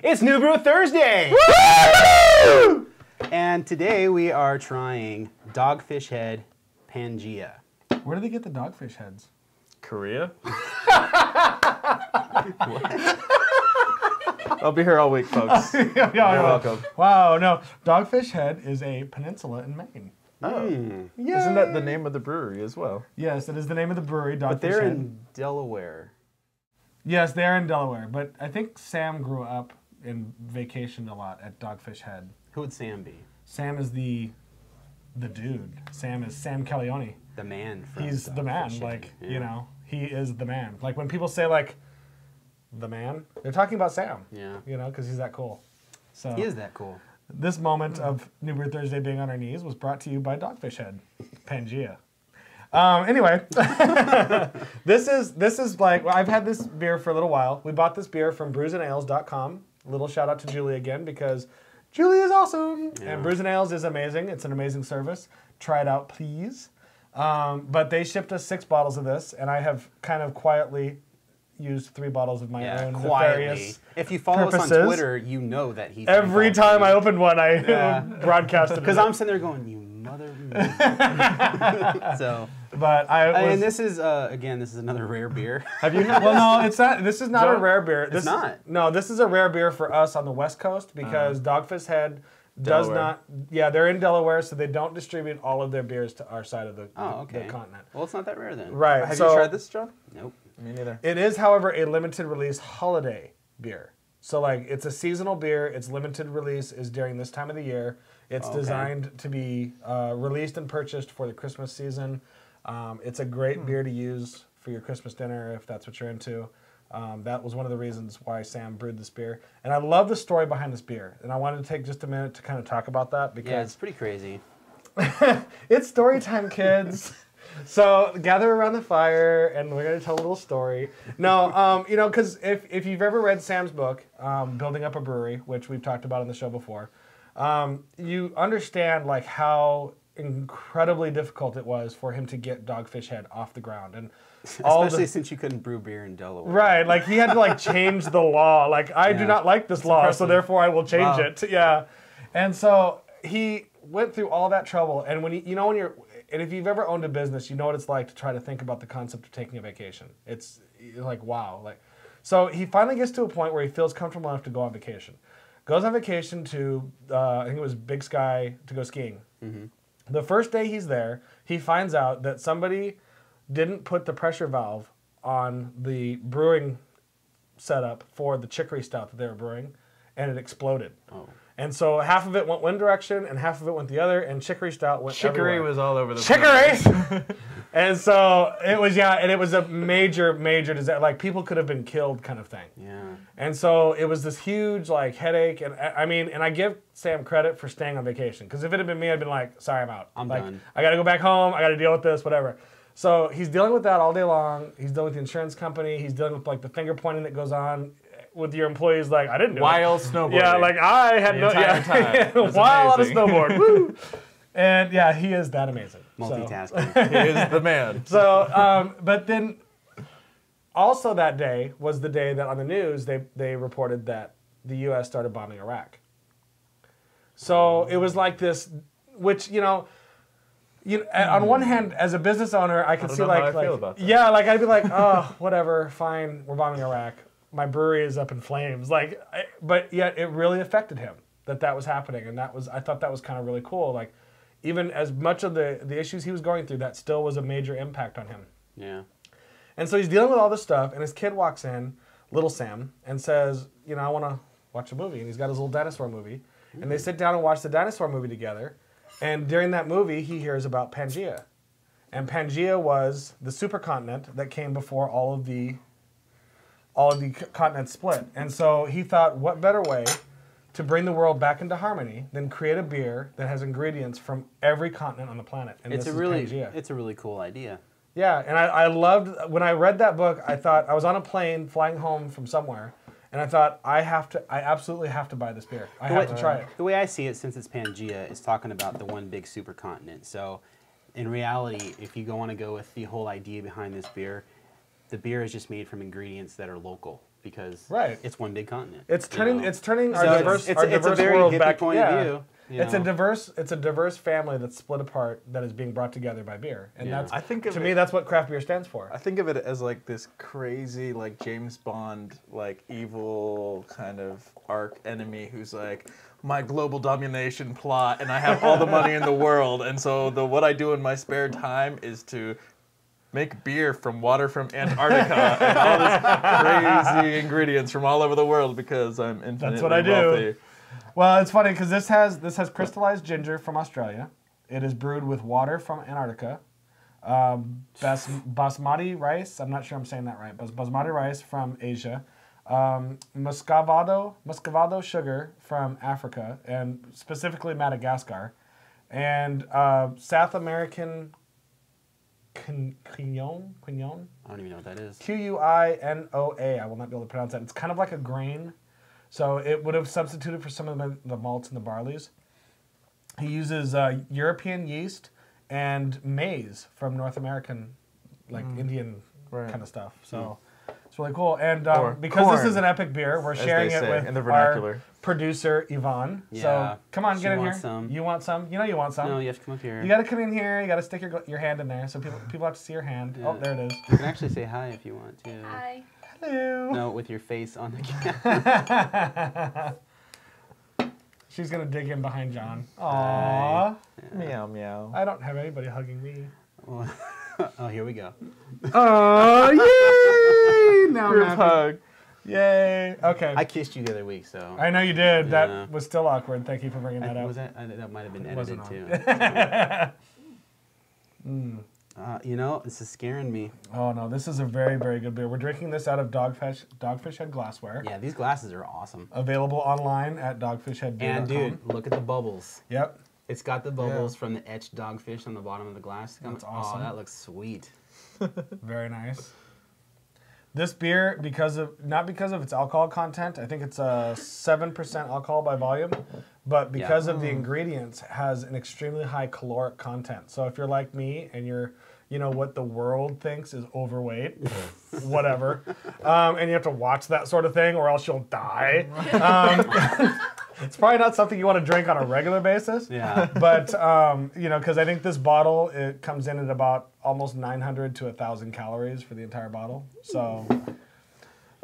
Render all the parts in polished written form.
It's New Brew Thursday! Woo! And today we are trying Dogfish Head Pangaea. Where do they get the dogfish heads? Korea? I'll be here all week, folks. You're welcome. Wow, no. Dogfish Head is a peninsula in Maine. Oh. Yay. Isn't that the name of the brewery as well? Yes, it is the name of the brewery, Dogfish But they're Head. in Delaware. Yes, they're in Delaware, but I think Sam grew up and vacationed a lot at Dogfish Head. Who would Sam be? Sam is the dude. Sam is Sam Calione. The man from He's the Dogfish man, Head. like, Yeah. you know, he is the man. Like when people say like, the man, they're talking about Sam. Yeah. You know, because he's that cool. So He is that cool. this moment of New Brew Thursday being on our knees was brought to you by Dogfish Head Pangaea. Anyway, this is like, well, I've had this beer for a little while. We bought this beer from bruisinales.com. Little shout out to Julie again because Julie is awesome. Yeah. And Bruisin Ales is amazing. It's an amazing service. Try it out, please. But they shipped us 6 bottles of this, and I have kind of quietly used 3 bottles of my own quietly. nefarious If you follow us purposes. on Twitter, you know that he's Every involved. time I opened one, I Yeah. broadcasted it. Because I'm sitting there going, you mother. So, But I was, and this is again, this is another rare beer. Have you had well, no, it's not. This is not a John? rare beer. This It's not. No, this is a rare beer for us on the West Coast because Dogfish Head does Delaware. not. Yeah, they're in Delaware, so they don't distribute all of their beers to our side of the, the continent. Well, it's not that rare then. Right. Have so you tried this, John? Nope. Me neither. It is, however, a limited release holiday beer. So like, it's a seasonal beer. Its limited release is during this time of the year. It's designed to be released and purchased for the Christmas season. It's a great beer to use for your Christmas dinner if that's what you're into. That was one of the reasons why Sam brewed this beer. And I love the story behind this beer. And I wanted to take just a minute to kind of talk about that Yeah, it's because pretty crazy. it's story time, kids. So gather around the fire and we're going to tell a little story. No, you know, because if you've ever read Sam's book, Building Up a Brewery, which we've talked about on the show before, you understand like how incredibly difficult it was for him to get Dogfish Head off the ground. And Especially since you couldn't brew beer in Delaware. right, like he had to like change the law. Like I do not like this law, so therefore I will change it. Yeah. And so he went through all that trouble. And when and if you've ever owned a business, you know what it's like to try to think about the concept of taking a vacation. It's like, wow. Like, so he finally gets to a point where he feels comfortable enough to go on vacation. Goes on vacation to, I think it was Big Sky, to go skiing. Mm-hmm. The first day he's there, he finds out that somebody didn't put the pressure valve on the brewing setup for the chicory stout that they were brewing, and it exploded. Oh. And so half of it went one direction, and half of it went the other, and chicory stout went Chicory everywhere. was all over the Chicory! And so it was, and it was a major disaster. Like, people could have been killed kind of thing. Yeah. And so it was this huge, like, headache. And I mean, and I give Sam credit for staying on vacation. Because if it had been me, I'd been like, sorry, I'm out. I'm like, done. I got to go back home. I got to deal with this, whatever. So he's dealing with that all day long. He's dealing with the insurance company. He's dealing with, like, the finger pointing that goes on with your employees. Like, I didn't do it. While snowboarding. Yeah, like, I had no... entire time. It was while on a amazing. snowboard. Woo! And, yeah, he is that amazing. Multitasking. He is the man. So, but then also that day was the day that on the news they reported that the U.S. started bombing Iraq. So it was like this, which, on one hand, as a business owner, I could see know how like, I feel about that. yeah, like I'd be like, oh, whatever, fine, we're bombing Iraq. My brewery is up in flames. Like, but yet it really affected him that was happening, and I thought that was kind of really cool. Like, even as much of the issues he was going through, that still was a major impact on him. Yeah. And so he's dealing with all this stuff, and his kid walks in, little Sam, and says, I want to watch a movie. And he's got his little dinosaur movie. And they sit down and watch the dinosaur movie together. And during that movie, he hears about Pangaea. And Pangaea was the supercontinent that came before all of the continents split. And so he thought, what better way to bring the world back into harmony than create a beer that has ingredients from every continent on the planet. And It's a really cool idea. Yeah, and I loved, when I read that book, I thought, I was on a plane flying home from somewhere, and I thought, I absolutely have to buy this beer. I have to try it. The way I see it, since it's Pangaea, is talking about the one big supercontinent. So in reality, if you want to go with the whole idea behind this beer, the beer is just made from ingredients that are local. because Right. it's one big continent. It's you turning know? it's turning So our diverse it's a very world hippie back point of view. you It's a know? diverse family that's split apart that is being brought together by beer, and Yeah. that's I think of to it- me that's what craft beer stands for. I think of it as like this crazy, like James Bond, like evil kind of arch enemy who's like my global domination plot, and I have all the money in the world, and so what I do in my spare time is to make beer from water from Antarctica and all this crazy ingredients from all over the world because I'm infinitely what I do. wealthy. Well, it's funny because this has crystallized ginger from Australia. It is brewed with water from Antarctica. Basmati rice. I'm not sure I'm saying that right, but basmati rice from Asia. Muscovado sugar from Africa and specifically Madagascar, and South American quinoa. I don't even know what that is. Quinoa. I will not be able to pronounce that. It's kind of like a grain. So it would have substituted for some of the malts and the barleys. He uses European yeast and maize from North American, like Indian Right. kind of stuff. So it's really cool. And Or because this corn, is an epic beer, we're as sharing they it say with in the our vernacular. producer, Yvonne. Yeah. So come on, She get in here. wants some. You want some? You know you want some. No, you have to come up here. You got to come in here. You got to stick your hand in there so people have to see your hand. Yeah. Oh, there it is. You can actually say hi if you want to. Hi. Hello. No, with your face on the camera. She's going to dig in behind John. Aww. Meow meow. I don't have anybody hugging me. Well, oh, here we go. Oh, yay! Now I'm Group happy. hug. Yay. Okay. I kissed you the other week, so. I know you did. Yeah. That was still awkward. Thank you for bringing that up. Was that? That might have been It wasn't edited too. You know, this is scaring me. Oh, no. This is a very, very good beer. We're drinking this out of Dogfish Head glassware. Yeah, these glasses are awesome. Available online at dogfishheadbeer.com. And dude, look at the bubbles. Yep. It's got the bubbles from the etched dogfish on the bottom of the glass. That's awesome. Oh, that looks sweet. Very nice. This beer, not because of its alcohol content, I think it's a 7% alcohol by volume, but because of the ingredients, has an extremely high caloric content. So if you're like me and you're, you know, what the world thinks is overweight, whatever, and you have to watch that sort of thing or else you'll die, it's probably not something you want to drink on a regular basis. Yeah. But, you know, because I think this bottle, it comes in at about almost 900 to 1,000 calories for the entire bottle. So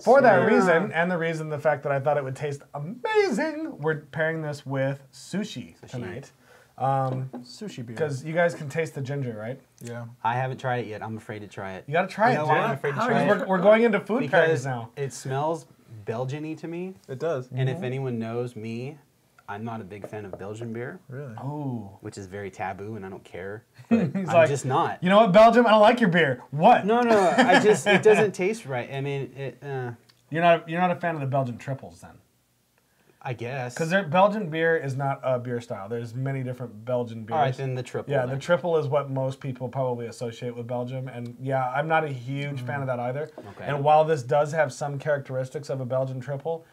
for that reason, and the fact that I thought it would taste amazing, we're pairing this with sushi tonight. Sushi beer. Because you guys can taste the ginger, right? Yeah. I haven't tried it yet. I'm afraid to try it. You got to try You it, know dude. why I'm afraid to try it? We're going into food pairings Because now. it smells Belgian-y to me. It does. And if anyone knows me, I'm not a big fan of Belgian beer, Really? Oh. which is very taboo, and I don't care. But He's I'm like, just not. You know what, Belgium? I don't like your beer. What? No, it doesn't taste right. I mean, You're not a fan of the Belgian Tripels then? I guess. Because Belgian beer is not a beer style. There's many different Belgian beers. All right, then the triple. Yeah, then. the triple is what most people probably associate with Belgium. And yeah, I'm not a huge fan of that either. Okay. And while this does have some characteristics of a Belgian triple,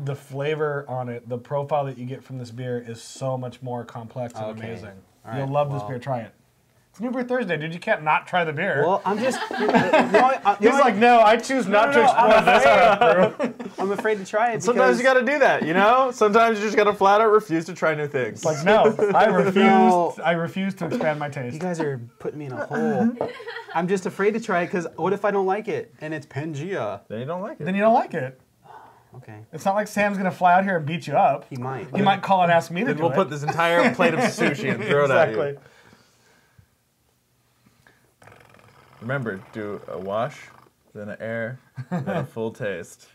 the flavor on it, the profile that you get from this beer is so much more complex and Okay. amazing. All right, You'll love this well. beer. Try it. It's New Beer Thursday, dude. You can't not try the beer. Well, I'm just. He's like, no, I choose not to explore this craft brew. I'm afraid to try it. Sometimes because you got to do that, you know? Sometimes you just got to flat out refuse to try new things. It's like, no, I refuse. No. I refuse to expand my You taste. guys are putting me in a hole. I'm just afraid to try it because what if I don't like it and it's Pangaea? Then you don't like it. Then you don't like it. Okay, It's not like Sam's gonna fly out here and beat you up. he might. He might call and ask me to Then do we'll it. put this entire plate of sushi and throw it at you. Exactly. Remember, do a wash, then an air, then a full taste.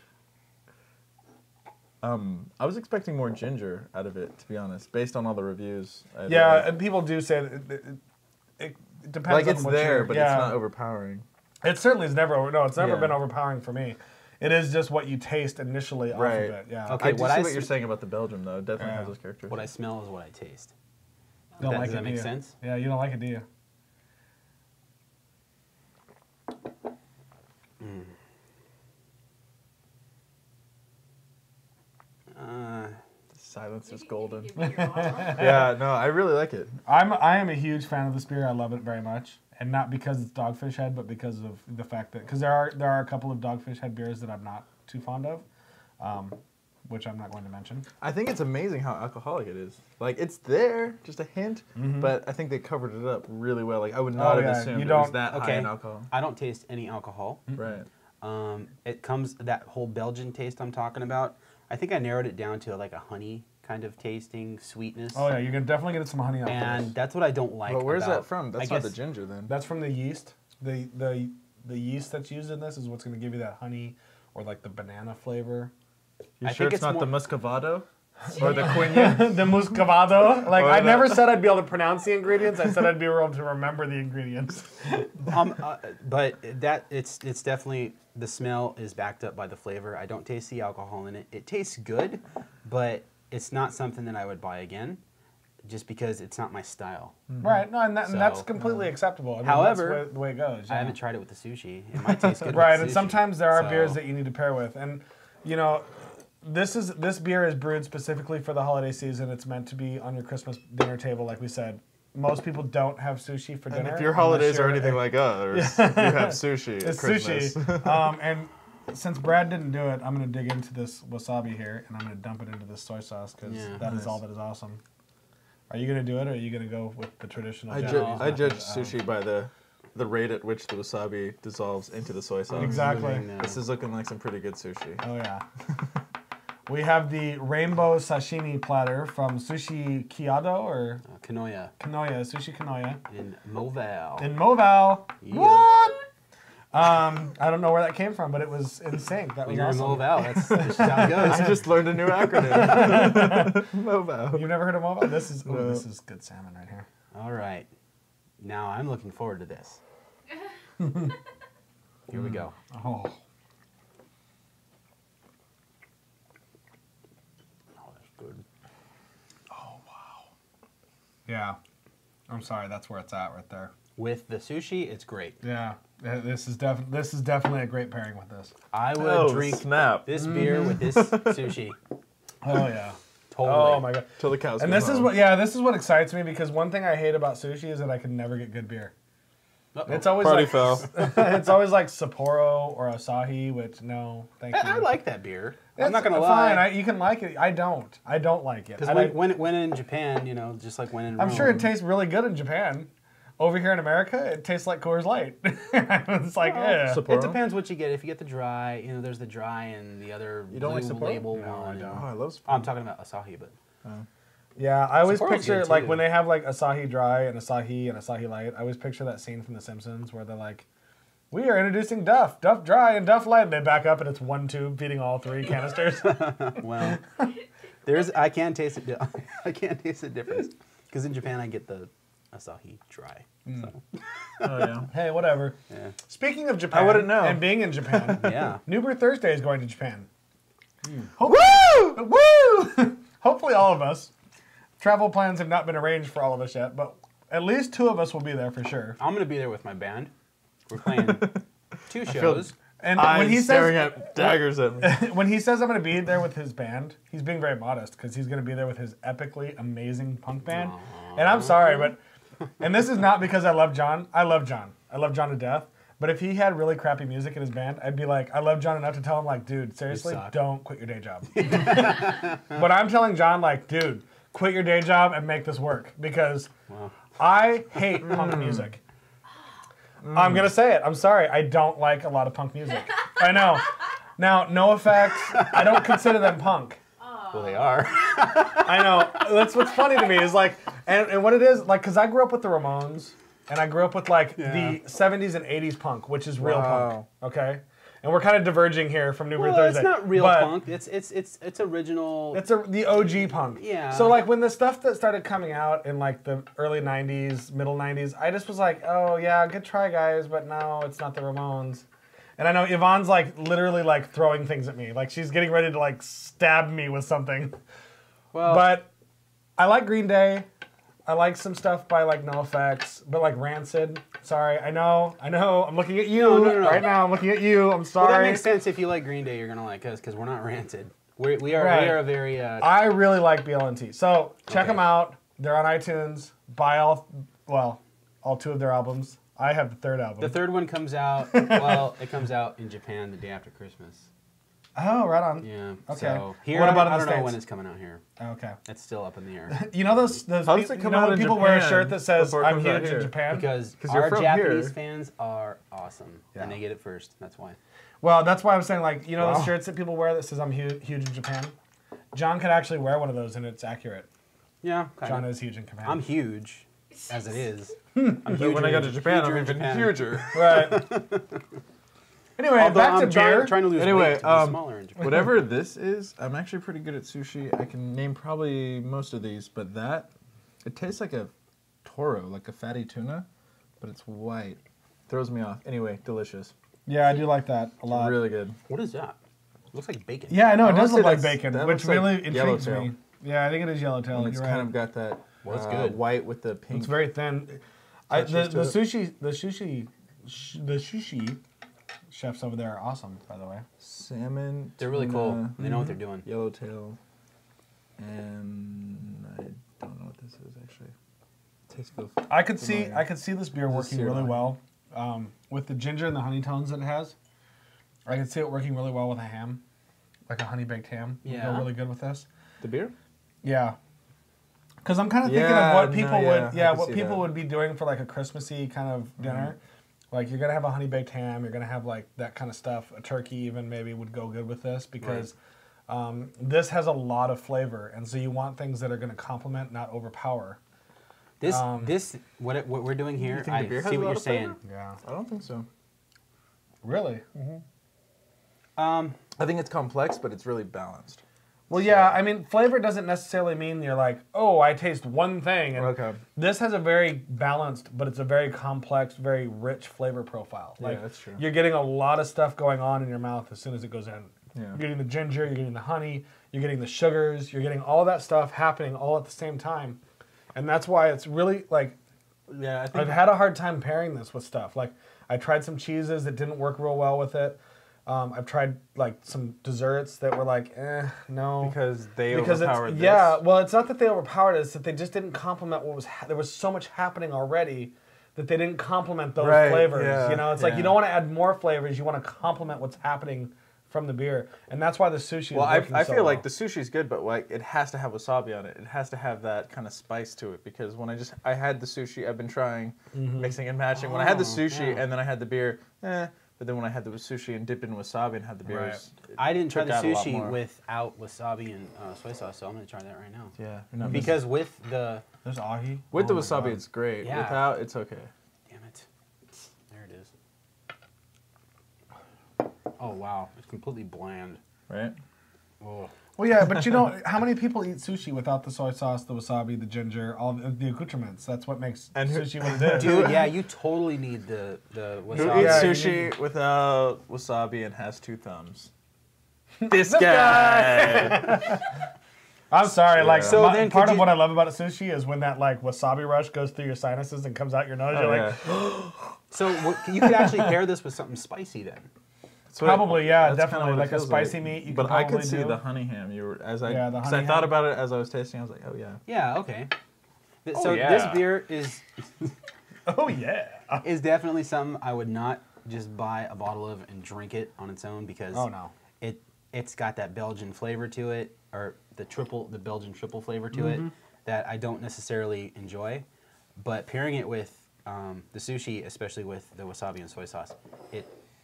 I was expecting more ginger out of it, to be honest, based on all the reviews. Yeah, and people do say that it depends like on it's what there, you're- but yeah. it's not overpowering. It certainly is never. No, it's never Yeah. been overpowering for me. It is just what you taste initially off Right. of it. Yeah. Okay. I do what see I what you're s- saying about the Belgium, though. It definitely Yeah. has those characteristics. What I smell is what I taste. You don't Does like that it, make do you? sense? Yeah, you don't like it, do you? The silence is golden. Give me your bottle. Yeah, no, I really like it. I am a huge fan of this beer. I love it very much, and not because it's Dogfish Head, but because of the fact that there are a couple of Dogfish Head beers that I'm not too fond of, which I'm not going to mention. I think it's amazing how alcoholic it is. Like, it's there, just a hint, but I think they covered it up really well. Like, I would not have assumed it was that high in alcohol. I don't taste any alcohol. Right. It comes, that whole Belgian taste I'm talking about, I think I narrowed it down to like a honey kind of tasting sweetness. Oh yeah, you're gonna definitely get some honey out And that's what I don't like. But where's about, that from? That's not the ginger then. That's from the yeast. The yeast that's used in this is what's gonna give you that honey or like the banana flavor. You I sure think it's not more- the muscovado? Or the quinoa? The muscovado. Like, Or I the- never said I'd be able to pronounce the ingredients. I said I'd be able to remember the ingredients. But it's definitely, the smell is backed up by the flavor. I don't taste the alcohol in it. It tastes good, but it's not something that I would buy again, just because it's not my style. Right. No, and that's So, completely acceptable. I mean, however, that's the way it goes. I yeah. haven't tried it with the sushi. It might taste good. Right, with and sushi. sometimes there are So- beers that you need to pair with, and you know, this beer is brewed specifically for the holiday season. It's meant to be on your Christmas dinner table, like we said. Most people don't have sushi for dinner. And if your unless holidays are you're- anything like ours, you have sushi at it's Christmas. sushi. And since Brad didn't do it, I'm going to dig into this wasabi here, and I'm going to dump it into this soy sauce because that is all that is awesome. Are you going to do it, or are you going to go with the traditional? I Japanese judge method? sushi by the rate at which the wasabi dissolves into the soy sauce. Exactly. This is looking like some pretty good sushi. Oh yeah. We have the rainbow sashimi platter from Sushi Kiado or Kanoya Kanoya, Sushi Kanoya in Moval. in Moval. Yeah. What? I don't know where that came from, but it was in sync. That When was you're in awesome. Moval, that's just how it goes. I just learned a new acronym. Moval. You've never heard of Moval? This is this is good salmon right here. All right. Now I'm looking forward to this. Here we go. Oh. Oh, that's good. Yeah. I'm sorry, that's where it's at right there. With the sushi, it's great. Yeah. This is definitely a great pairing with this. I would drink snap. this beer with this sushi. Oh yeah. Totally. Oh my god. Till the cows And come this is home. this is what excites me because one thing I hate about sushi is that I can never get good beer. Uh-oh. It's always Party like foul. it's always like Sapporo or Asahi, which no, thank you. I like that beer. I'm It's not gonna fine. lie. You can like it. I don't like it. Because I like- when in Japan, you know, just like when in I'm Rome, sure it tastes really good in Japan. Over here in America, it tastes like Coors Light. It's like, yeah. Sapporo? It depends what you get. If you get the dry, you know, there's the dry and the other You don't like blue Sapporo? label No, one. I and- don't. Oh, I love Oh, I'm talking about Asahi, but Yeah, I always Sapporo's picture good, like too. when they have like Asahi Dry and Asahi Light. I always picture that scene from The Simpsons where they're like, "We are introducing Duff Dry, and Duff Light." And they back up and it's one tube feeding all three canisters. well, I can't taste it. I can't taste the difference because in Japan I get the Asahi Dry. So Oh, yeah. Hey, whatever. yeah, Speaking of Japan, I wouldn't know. and being in Japan, yeah. New Brew Thursday is going to Japan. Woo! Woo! Hopefully all of us. Travel plans have not been arranged for all of us yet, but at least two of us will be there for sure. I'm gonna be there with my band. We're playing two feel- shows. And I'm when he staring says at daggers at me. when he says I'm going to be there with his band, he's being very modest because he's going to be there with his epically amazing punk band. And I'm sorry, but and this is not because I love John. I love John. I love John to death. But if he had really crappy music in his band, I'd be like, I love John enough to tell him, like, dude, seriously, suck. don't quit your day job. But I'm telling John, like, dude, quit your day job and make this work because Wow. I hate punk music. I'm going to say it. I'm sorry. I don't like a lot of punk music. I know. Now, no effects. I don't consider them punk. Well, they are. I know. That's what's funny to me is like, and what it is, like, because I grew up with the Ramones, and I grew up with like the 70s and 80s punk, which is real punk. Okay? And we're kind of diverging here from New Brew Well, Thursday. it's not real but punk. It's original. It's the OG punk. Yeah. So like when the stuff that started coming out in like the early 90s, middle 90s, I just was like, oh yeah, good try guys, but no, it's not the Ramones. And I know Yvonne's like literally like throwing things at me. Like she's getting ready to like stab me with something. well, But I like Green Day. I like some stuff by like NoFX, but like Rancid. Sorry, I know. I'm looking at you No. right now. I'm looking at you. I'm well, sorry. that makes sense. If you like Green Day, you're gonna like us because we're not Rancid. We are Right. a very I really like BLNT. So check Okay. them out. They're on iTunes. Buy all two of their albums. I have the third album. The third one comes out. Well, it comes out in Japan the day after Christmas. Oh, right on. Yeah. Okay. So here, What about in I the don't know States? when it's coming out here. Okay. It's still up in the air. You know those How does it come out when in people wear a Japan shirt that says before it "I'm comes out huge in here? Japan"? Because you're our from Japanese here. fans are awesome, Yeah. and they get it first. That's why. Well, that's why I'm saying, like, you know Wow. those shirts that people wear that says "I'm huge in Japan." John could actually wear one of those, and it's accurate. Yeah, kind John of. is huge in Japan. I'm huge, as it is. But when I go to Japan, I'm huger in even Japan. huger. Right. Anyway, Although back to I'm beer. trying to lose Anyway, weight to be smaller in Japan. Whatever this is, I'm actually pretty good at sushi. I can name probably most of these, but it tastes like a toro, like a fatty tuna, but it's white. Throws me off. Anyway, delicious. Yeah, I do like that a lot. Really good. What is that? Looks like bacon. Yeah, I know, it I does wanna look say like bacon, that which looks like really intrigues yellowtail. me. Yeah, I think it is yellowtail. And it's You're kind right. of got that Well, it's good. white with the pink. It's very thin. The sushi chefs over there are awesome, by the way. Salmon. They're really cool. tuna, They know what they're doing. Yellowtail. And I don't know what this is actually. Tastes feels I could familiar. see this beer This is working seared really onion. well with the ginger and the honey tones that it has. I could see it working really well with a ham, like a honey baked ham. Would Yeah. go really good with this. The beer? Yeah. Because I'm kind of thinking Yeah, of what no, people yeah, would, I can what see people that. would be doing for like a Christmassy kind of dinner. Like you're gonna have a honey baked ham, you're gonna have like that kind of stuff. A turkey even maybe would go good with this because this has a lot of flavor, and so you want things that are gonna complement, not overpower. What we're doing here, think the I beer has see a what lot you're of saying. Yeah. I don't think so. Really? I think it's complex, but it's really balanced. Well, yeah. I mean, flavor doesn't necessarily mean you're like, oh, I taste one thing. And Okay. This has a very balanced, but it's a very complex, very rich flavor profile. Like, that's true. You're getting a lot of stuff going on in your mouth as soon as it goes in. Yeah. You're getting the ginger, you're getting the honey, you're getting the sugars, you're getting all that stuff happening all at the same time. And that's why it's really like, Yeah, I think I've had a hard time pairing this with stuff. Like, I tried some cheeses that didn't work real well with it. I've tried like some desserts that were like, no. because they Because overpowered it's, this. yeah, well, it's not that they overpowered it, it's that they just didn't complement what was, there was so much happening already that they didn't complement those Right, flavors. yeah, You know, it's like yeah. you don't want to add more flavors, you want to complement what's happening from the beer. And that's why the sushi Well, is working I so feel well. like the sushi's good, but like it has to have wasabi on it. It has to have that kind of spice to it because when I had the sushi, I've been trying mixing and matching. When I had the sushi yeah. and then I had the beer, but then when I had the sushi and dipped in wasabi and had the beers, it I didn't try took the out a lot sushi more. without wasabi and soy sauce, so I'm gonna try that right now. Yeah, you're not missing- Because with the There's ahi. with the Oh my wasabi, God. it's great. Yeah. Without, it's okay. damn it, there it is. Oh wow, it's completely bland. Right? Oh. Well, yeah, but you know, how many people eat sushi without the soy sauce, the wasabi, the ginger, all the accoutrements? That's what makes And who- sushi what it is. Dude, yeah, you totally need the Who wasabi. eats Yeah, you sushi without wasabi and has two thumbs? This guy. I'm sorry, like Yeah. So my- then part could of you- what I love about sushi is when that like wasabi rush goes through your sinuses and comes out your nose. Oh, You're yeah. like, So you could actually pair this with something spicy then. That's what- Probably, yeah, that's kinda definitely. what it Like a feels spicy meat, you but could I could probably see do. the honey ham. You were as I Yeah, the because honey I thought ham. about it as I was tasting. I was like, oh yeah. Yeah, okay. Oh, So yeah. this beer oh yeah. is definitely something I would not just buy a bottle of and drink it on its own because Oh no. it's got that Belgian flavor to it, or the Belgian triple flavor to it that I don't necessarily enjoy. But pairing it with the sushi, especially with the wasabi and soy sauce,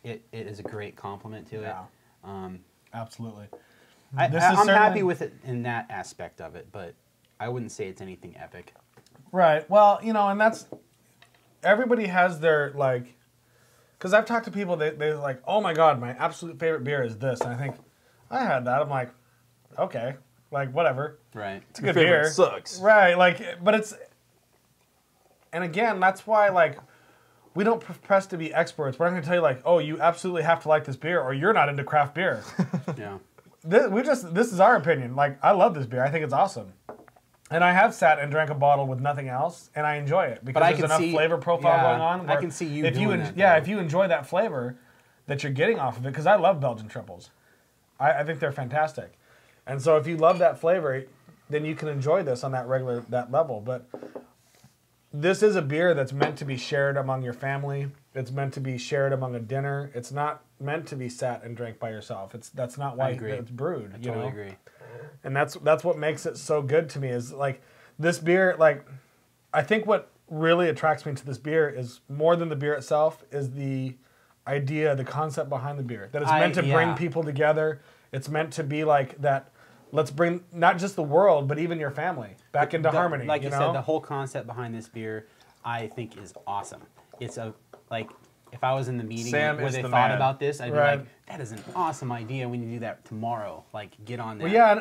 it is a great compliment to Yeah. it. Absolutely. I'm This is certainly- happy with it in that aspect of it, but I wouldn't say it's anything epic. Right. Well, you know, and that's everybody has their like, because I've talked to people, they're like, oh my god, my absolute favorite beer is this, and I think I had that. I'm like, okay, like whatever. Right. It's a good favorite beer. sucks. Right. Like, but it's, and again, that's why like we don't profess to be experts. We're not going to tell you like, oh, you absolutely have to like this beer, or you're not into craft beer. Yeah. This is our opinion. Like, I love this beer. I think it's awesome. And I have sat and drank a bottle with nothing else, and I enjoy it because But I there's can enough see- flavor profile yeah, going on. I where can see you if doing you that, yeah, though. if you enjoy that flavor that you're getting off of it, because I love Belgian Triples. I think they're fantastic. And so if you love that flavor, then you can enjoy this on that level. But this is a beer that's meant to be shared among your family. It's meant to be shared among a dinner. It's not meant to be sat and drank by yourself. That's not why it's brewed. I totally agree. And that's what makes it so good to me is like this beer. Like, I think what really attracts me to this beer is more than the beer itself is the idea, the concept behind the beer. That it's meant to bring people together. It's meant to be like that. Let's bring not just the world, but even your family back into harmony. Like you said, the whole concept behind this beer, I think, is awesome. It's if I was in the meeting where they thought about this, I'd be like, that is an awesome idea. We need to do that tomorrow. Like, get on that. Well, yeah,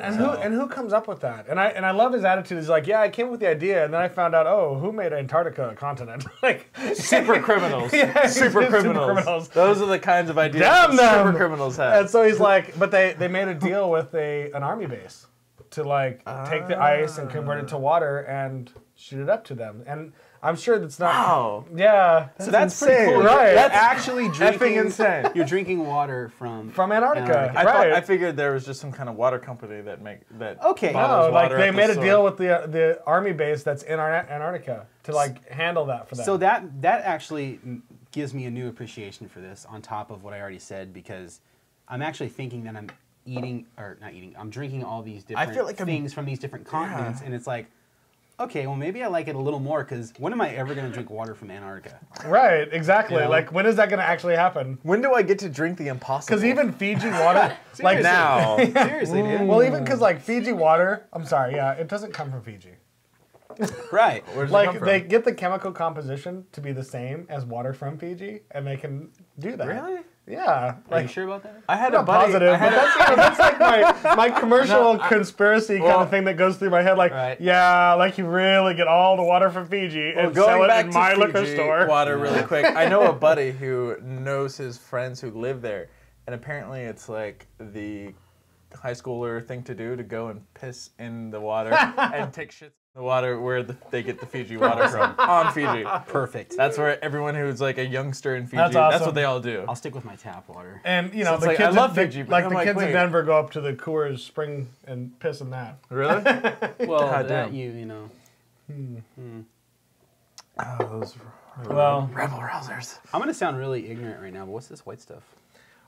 and who comes up with that? And I love his attitude. He's like, yeah, I came up with the idea, and then I found out, who made Antarctica a continent? Like super criminals. Yeah, super criminals. Those are the kinds of ideas super criminals have. And so he's like, but they made a deal with an army base to like take the ice and convert it to water and shoot it up to them. And I'm sure that's not. Wow. Yeah. So that's pretty cool. Right. That's actually drinking. Insane. You're drinking water from Antarctica. I figured there was just some kind of water company that Okay. No, like they made a deal with the army base that's in Antarctica to like handle that for them. So that actually gives me a new appreciation for this on top of what I already said, because I'm actually thinking that I'm I'm drinking all these different things from these different continents, and it's like, okay, well, maybe I like it a little more, because when am I ever going to drink water from Antarctica? Right, exactly. You know? Like, when is that going to actually happen? When do I get to drink the impossible? Because even Fiji water, like now. Seriously, dude. Well, even because like Fiji water, I'm sorry, yeah, it doesn't come from Fiji. Right. Where does it come Like from? they get the chemical composition to be the same as water from Fiji, and they can do that. Really? Yeah. Are you sure about that? I had I'm a buddy. positive, but that's like my commercial conspiracy kind of thing that goes through my head. Like, yeah, like you really get all the water from Fiji and sell it in my liquor store. Water really quick. I know a buddy who knows his friends who live there, and apparently it's like the high schooler thing to do to go and piss in the water and take shits in the water where they get the Fiji water from on Fiji. Perfect. That's where everyone who's like a youngster in Fiji. That's awesome. That's what they all do. I'll stick with my tap water. And you know, So the it's kids, I love Fiji, but like I'm the like, kids in wait. Denver go up to the Coors Spring and piss in that. Really? Well, God that damn. you know. Oh, those Well, rebel rousers. I'm going to sound really ignorant right now, but what's this white stuff?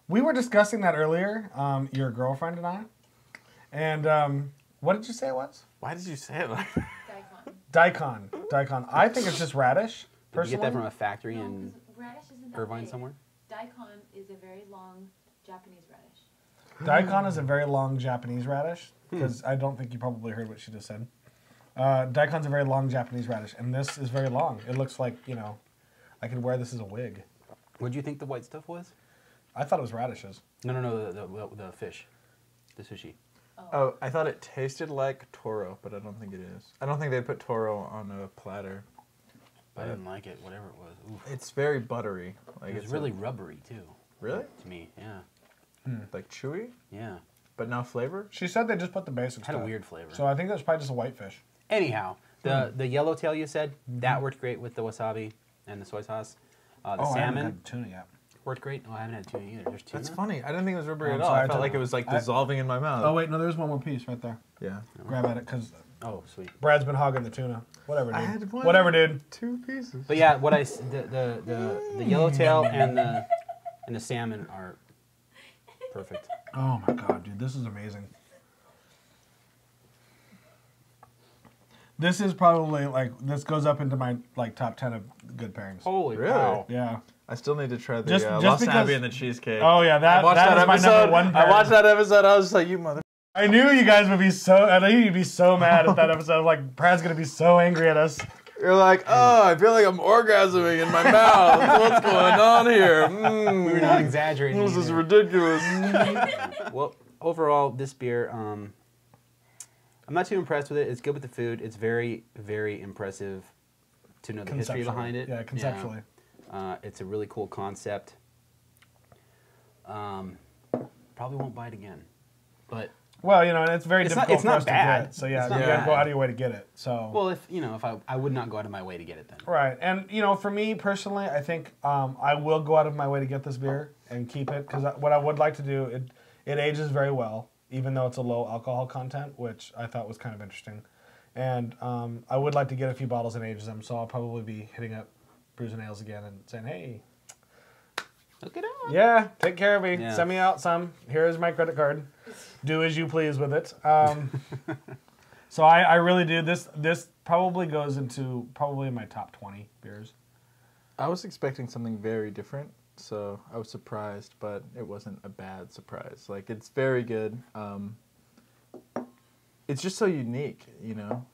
we were discussing that earlier, your girlfriend and I. And what did you say it was? Why did you say it like Daikon. I think it's just radish, Did you personally. get that from a factory in radish isn't that Irvine big. somewhere? Daikon is a very long Japanese radish. Daikon is a very long Japanese radish, because I don't think you probably heard what she just said. Daikon's a very long Japanese radish, and this is very long. It looks like, you know, I could wear this as a wig. What do you think the white stuff was? I thought it was radishes. No, the fish. The sushi. Oh, I thought it tasted like toro, but I don't think it is. I don't think they put toro on a platter. I didn't like it, whatever it was. Oof. It's very buttery. Like It was really rubbery, too, really to me. Yeah. like chewy, Yeah. but no flavor. She said they just put the basic It had stuff. a weird flavor. So I think that's probably just a whitefish. Anyhow, the yellowtail you said, that worked great with the wasabi and the soy sauce. The I haven't salmon had tuna yet. worked great. Oh, I haven't had tuna either. There's tuna. That's funny. I didn't think it was rubbery Oh, at I'm all. sorry, I felt like it was like dissolving in my mouth. Oh, wait, no, there's one more piece right there. Yeah. Grab at it, because Oh, sweet. Brad's been hogging the tuna. Whatever, dude. I had one. Whatever, dude. 2 pieces. But yeah, the yellowtail and the salmon are perfect. Oh, my God, dude. This is amazing. This is probably, like, this goes up into my, like, top 10 of good pairings. Holy Really? cow. Yeah. I still need to try the Just Lost because- Abbey and the cheesecake. Oh, yeah, that is my number one I pairing. watched that episode. I was just like, you mother. I knew you guys would be so, I knew you'd be so mad at that episode. Like, Brad's going to be so angry at us. You're like, oh, I feel like I'm orgasming in my mouth. What's going on here? We were not exaggerating. This is either. ridiculous. Well, overall, this beer, I'm not too impressed with it. It's good with the food. It's very, very impressive to know the history behind it. Yeah, conceptually. It's a really cool concept. Probably won't buy it again, but Well, you know, and it's very It's difficult not for us bad. to get. So, yeah, It's you not got to bad. go out of your way to get it. So, well, if I would not go out of my way to get it then. right. And, you know, for me personally, I think I will go out of my way to get this beer and keep it. Because what I would like to do, it ages very well, even though it's a low alcohol content, which I thought was kind of interesting. And I would like to get a few bottles and age them. So I'll probably be hitting up Bruisin Ales again and saying, hey, Look it up. Yeah, take care of me. Yeah. Send me out some. Here's my credit card. Do as you please with it. So I really do. This probably goes into my top 20 beers. I was expecting something very different, so I was surprised, but it wasn't a bad surprise. Like, it's very good. It's just so unique, you know?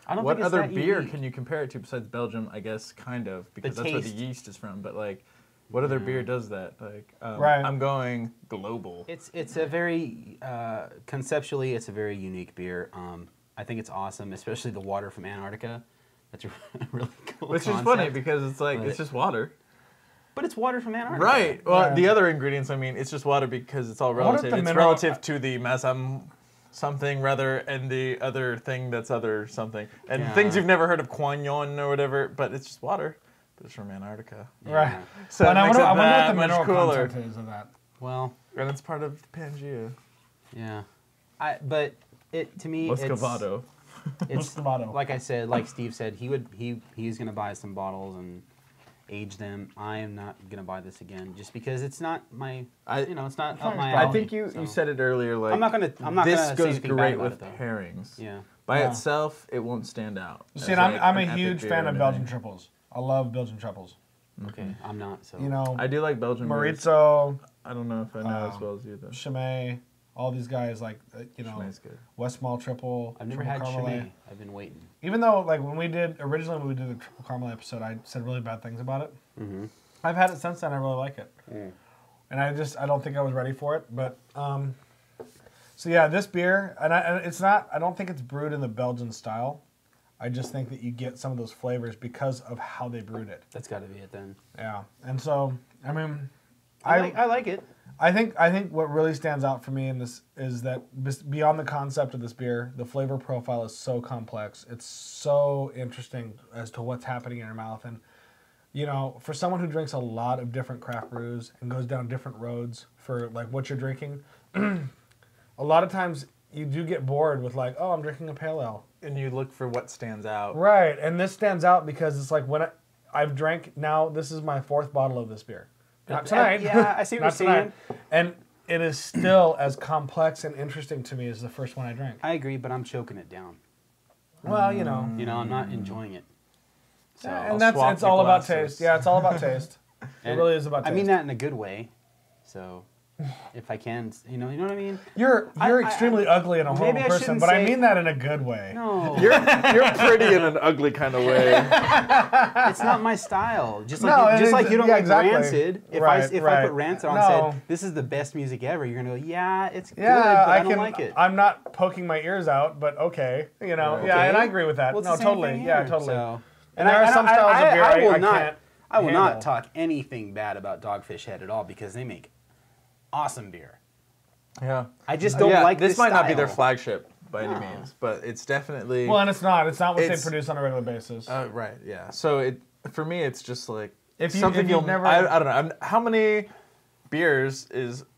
I don't What think it's other that beer unique. can you compare it to besides Belgium? I guess kind of, because that's where the taste. yeast is from. But like, what other Yeah. beer does that? Like, Right. I'm going global. It's a very conceptually it's a very unique beer. I think it's awesome, especially the water from Antarctica. That's a really cool. Which is concept. funny because it's like But- it's just water. But it's water from Antarctica. Right. Well, Yeah. the other ingredients, I mean, it's just water because it's all What if relative. the It's mineral- relative to the masam something rather, and the other thing that's other something. And Yeah. things you've never heard of, quinyon or whatever, but it's just water. But it's from Antarctica. Yeah. Right. So And it I makes wonder, it I wonder that what the much mineral cooler. content is of that. Well, And it's part of Pangaea. yeah. But it to me Muscovado. it's Muscovado. like I said, like Steve said, he's gonna buy some bottles and age them. I am not gonna buy this again just because it's not my it's not up my alley. I think you so. said it earlier. Like I'm not this gonna say goes anything bad great about with it, though. pairings. Yeah. By Yeah. itself, it won't stand out. See, as, and like, I'm a an epic huge beer fan or of Belgian anything. triples. I love Belgian triples. Okay, I'm not. So You know, I do like Belgian beers. Maritzo, I don't know if I know as well as you though. Chimay, all these guys like Chimay's good. West Mall triple. I've never triple had Caramel. Chimay. I've been waiting. Even though like originally when we did the triple caramel episode, I said really bad things about it. Mm-hmm. I've had it since then. I really like it, and I don't think I was ready for it. But so yeah, this beer, and it's not. I don't think it's brewed in the Belgian style. I just think that you get some of those flavors because of how they brewed it. That's got to be it then. Yeah, and so I mean, I like it. I think what really stands out for me in this is that beyond the concept of this beer, the flavor profile is so complex. It's so interesting as to what's happening in your mouth. And, you know, for someone who drinks a lot of different craft brews and goes down different roads for, like, what you're drinking, a lot of times you do get bored with, like, oh, I'm drinking a pale ale. And you look for what stands out. Right, and this stands out because it's like when I've drank, now this is my 4th bottle of this beer. Not tonight. Yeah, I see what Not you're saying. tonight. And it is still as complex and interesting to me as the first one I drank. I agree, but I'm choking it down. Well, you know. You know, I'm not enjoying it. So, And swap it's the all about glasses. taste. Yeah, it's all about taste. It and really is about taste. I mean that in a good way. So, if I can, you know what I mean? You're extremely ugly and a maybe horrible I person, shouldn't but I say- mean that in a good way. No, You're pretty in an ugly kind of way. it's not my style. Just No, like it like you don't yeah, like exactly. Rancid. If Right, I right. put Rancid on No. and said this is the best music ever, you're gonna go, yeah, it's good, Yeah, but I don't like it. I'm not poking my ears out, but okay, you know. Right. Yeah, Okay. and I agree with that. Well, it's no, the same totally. thing Yeah, here, totally. so- And there are some styles of beer I can't I will handle. not talk anything bad about Dogfish Head at all because they make awesome beer. Yeah. I just don't Yeah, like this might not be their style. flagship by any No. means, but it's definitely Well, and it's not. It's not what they It's- produce on a regular basis. right. Yeah. So for me, it's just like If you- something if you'll you've never- I don't know. How many beers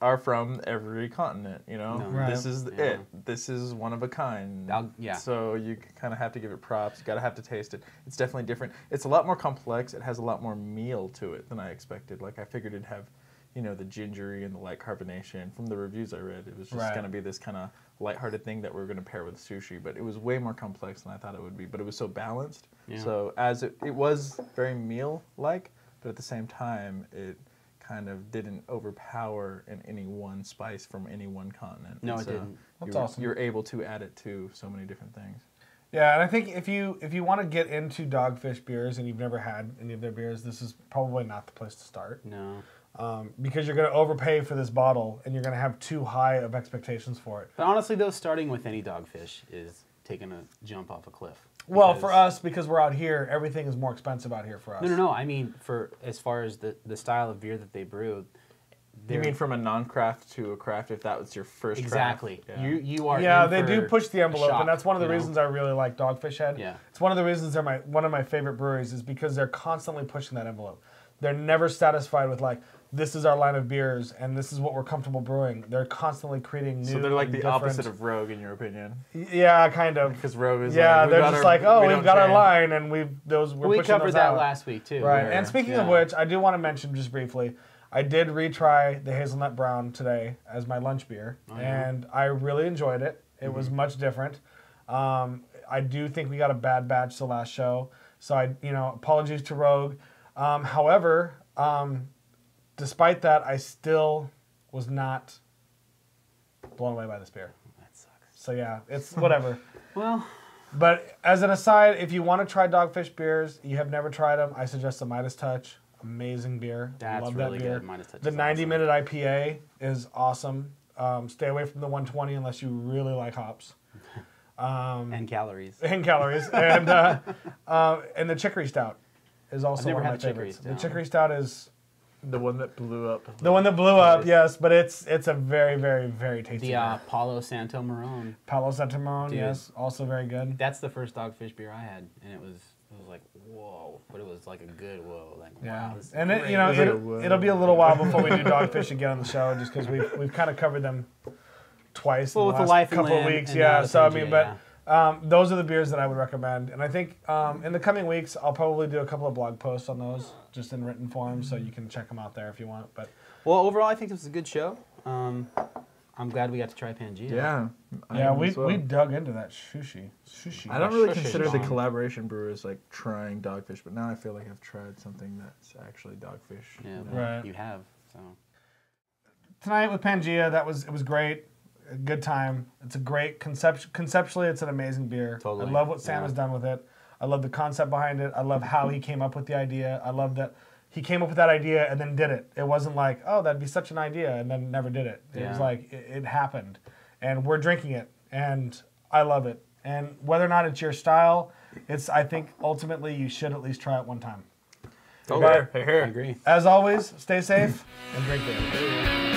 are from every continent? You know, No. Right. this is Yeah. it. This is one of a kind. Yeah. So you kind of have to give it props. You gotta have to taste it. It's definitely different. It's a lot more complex. It has a lot more meal to it than I expected. Like I figured it'd have, you know, the gingery and the light carbonation. From the reviews I read, it was just Right. gonna be this kind of lighthearted thing that we were gonna pair with sushi. But it was way more complex than I thought it would be. But it was so balanced. Yeah. So as it was very meal-like, but at the same time it kind of didn't overpower in any one spice from any one continent. No, And it so didn't. That's you're, awesome. You're able to add it to so many different things. Yeah, and I think if you want to get into Dogfish beers and you've never had any of their beers, this is probably not the place to start. No. Because you're going to overpay for this bottle and you're going to have too high of expectations for it. But honestly, though, starting with any Dogfish is taking a jump off a cliff. Well, Because- for us, because we're out here, everything is more expensive out here for us. No. I mean, for as far as the style of beer that they brew, You mean from a non-craft to a craft if that was your first exactly. craft? Yeah. You are. Yeah, in they do for push the a envelope, shock, and that's one of the you know? reasons I really like Dogfish Head. Yeah. It's one of the reasons they're one of my favorite breweries is because they're constantly pushing that envelope. They're never satisfied with like, this is our line of beers and this is what we're comfortable brewing. They're constantly creating new. So they're like and the different- opposite of Rogue in your opinion, Yeah, kind of. because Rogue is Yeah, like, they're just like, oh, we've don't got our change. line and we're We pushing covered those that out. last week too. Right, where- and speaking yeah. of which, I do want to mention just briefly, I did retry the hazelnut brown today as my lunch beer, and I really enjoyed it. It was much different. I do think we got a bad batch the last show, so apologies to Rogue. However, despite that, I still was not blown away by this beer. That sucks. So yeah, it's whatever. Well, but as an aside, if you want to try Dogfish beers, you have never tried them, I suggest the Midas Touch. Amazing beer. That's Love really that beer. good. Midas Touch The is 90-minute IPA is awesome. Stay away from the 120 unless you really like hops. And calories. And calories. And the Chicory Stout is also I've never one of my had the Chicory favorites. Stout. The Chicory Stout is The one that blew up. the one that blew up, yes, but it's a very, very, very tasty The beer. Palo Santo Marron. Palo Santo Marron, Dude. yes, also very good. That's the first Dogfish beer I had, and it was like whoa, but it was like a good whoa. Like Yeah, wow, this is and great. it'll be a little while before we do Dogfish again on the show, just because we've kind of covered them twice Well, in with the the last Life and couple of Limb weeks. and Yeah, now the so I Pangaea, mean, but those are the beers that I would recommend, and I think in the coming weeks I'll probably do a couple of blog posts on those, just in written form, so you can check them out there if you want. But Well, overall, I think this was a good show. I'm glad we got to try Pangaea. Yeah. yeah, am we as well. dug into that sushi. I don't really Sushi consider the bomb. collaboration brewers like trying Dogfish, but now I feel like I've tried something that's actually Dogfish. Yeah, you know? well, Right. you have. So Tonight with Pangaea, it was great. A good time. It's a great conceptually, it's an amazing beer. Totally. I love what Sam Yeah. has done with it. I love the concept behind it. I love how he came up with the idea. I love that he came up with that idea and then did it. It wasn't like, oh, that'd be such an idea, and then never did it. It was Yeah. like, it happened. And we're drinking it, and I love it. And whether or not it's your style, I think ultimately you should at least try it one time. Okay. But Here. I agree. as always, stay safe and drink beer.